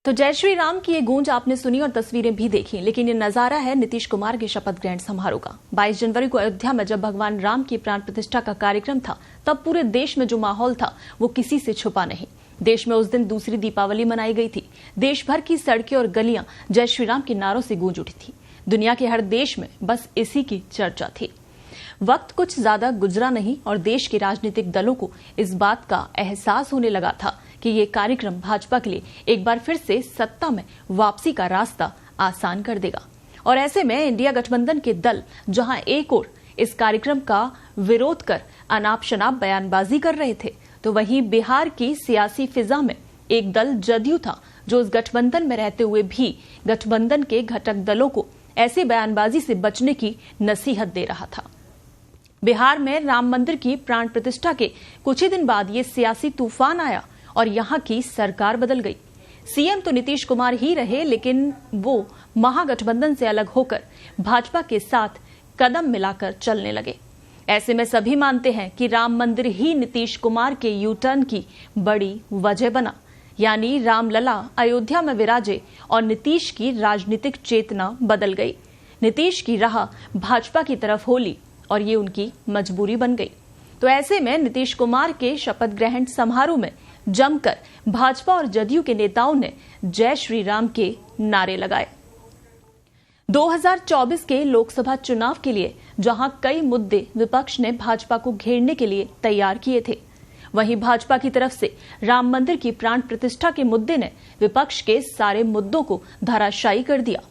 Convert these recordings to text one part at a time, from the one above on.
तो जय श्री राम की ये गूंज आपने सुनी और तस्वीरें भी देखी, लेकिन ये नजारा है नीतीश कुमार के शपथ ग्रहण समारोह का। 22 जनवरी को अयोध्या में जब भगवान राम की प्राण प्रतिष्ठा का कार्यक्रम था, तब पूरे देश में जो माहौल था वो किसी से छुपा नहीं। देश में उस दिन दूसरी दीपावली मनाई गई थी। देश भर की सड़कें और गलियां जय श्री राम के नारों से गूंज उठी थी। दुनिया के हर देश में बस इसी की चर्चा थी। वक्त कुछ ज्यादा गुजरा नहीं और देश के राजनीतिक दलों को इस बात का एहसास होने लगा था कि ये कार्यक्रम भाजपा के लिए एक बार फिर से सत्ता में वापसी का रास्ता आसान कर देगा। और ऐसे में इंडिया गठबंधन के दल जहां एक ओर इस कार्यक्रम का विरोध कर अनाप शनाप बयानबाजी कर रहे थे, तो वहीं बिहार की सियासी फिजा में एक दल जदयू था जो इस गठबंधन में रहते हुए भी गठबंधन के घटक दलों को ऐसी बयानबाजी से बचने की नसीहत दे रहा था। बिहार में राम मंदिर की प्राण प्रतिष्ठा के कुछ ही दिन बाद ये सियासी तूफान आया और यहां की सरकार बदल गई। सीएम तो नीतीश कुमार ही रहे, लेकिन वो महागठबंधन से अलग होकर भाजपा के साथ कदम मिलाकर चलने लगे। ऐसे में सभी मानते हैं कि राम मंदिर ही नीतीश कुमार के यू टर्न की बड़ी वजह बना, यानी रामलला अयोध्या में विराजे और नीतीश की राजनीतिक चेतना बदल गई। नीतीश की राह भाजपा की तरफ होली और ये उनकी मजबूरी बन गई। तो ऐसे में नीतीश कुमार के शपथ ग्रहण समारोह में जमकर भाजपा और जदयू के नेताओं ने जय श्री राम के नारे लगाए। 2024 के लोकसभा चुनाव के लिए जहां कई मुद्दे विपक्ष ने भाजपा को घेरने के लिए तैयार किए थे, वहीं भाजपा की तरफ से राम मंदिर की प्राण प्रतिष्ठा के मुद्दे ने विपक्ष के सारे मुद्दों को धराशायी कर दिया।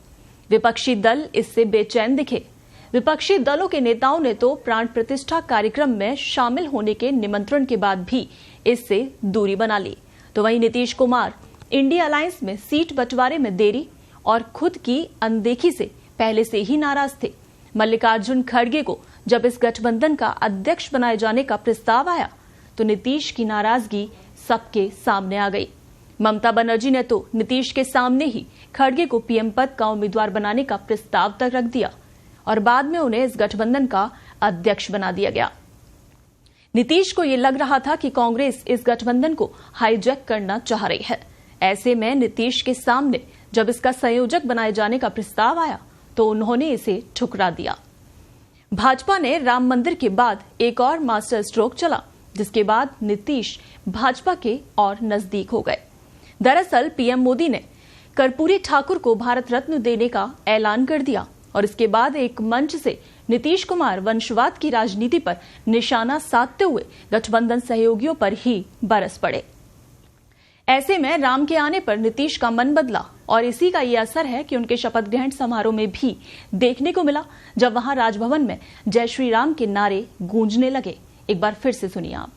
विपक्षी दल इससे बेचैन दिखे। विपक्षी दलों के नेताओं ने तो प्राण प्रतिष्ठा कार्यक्रम में शामिल होने के निमंत्रण के बाद भी इससे दूरी बना ली। तो वहीं नीतीश कुमार इंडिया अलायंस में सीट बंटवारे में देरी और खुद की अनदेखी से पहले से ही नाराज थे। मल्लिकार्जुन खड़गे को जब इस गठबंधन का अध्यक्ष बनाए जाने का प्रस्ताव आया, तो नीतीश की नाराजगी सबके सामने आ गई। ममता बनर्जी ने तो नीतीश के सामने ही खड़गे को पीएम पद का उम्मीदवार बनाने का प्रस्ताव तक रख दिया और बाद में उन्हें इस गठबंधन का अध्यक्ष बना दिया गया। नीतीश को यह लग रहा था कि कांग्रेस इस गठबंधन को हाईजैक करना चाह रही है। ऐसे में नीतीश के सामने जब इसका संयोजक बनाए जाने का प्रस्ताव आया, तो उन्होंने इसे ठुकरा दिया। भाजपा ने राम मंदिर के बाद एक और मास्टर स्ट्रोक चला, जिसके बाद नीतीश भाजपा के और नजदीक हो गए। दरअसल पीएम मोदी ने कर्पूरी ठाकुर को भारत रत्न देने का ऐलान कर दिया और इसके बाद एक मंच से नीतीश कुमार वंशवाद की राजनीति पर निशाना साधते हुए गठबंधन सहयोगियों पर ही बरस पड़े। ऐसे में राम के आने पर नीतीश का मन बदला और इसी का ये असर है कि उनके शपथ ग्रहण समारोह में भी देखने को मिला, जब वहां राजभवन में जय श्री राम के नारे गूंजने लगे। एक बार फिर से सुनिए आप।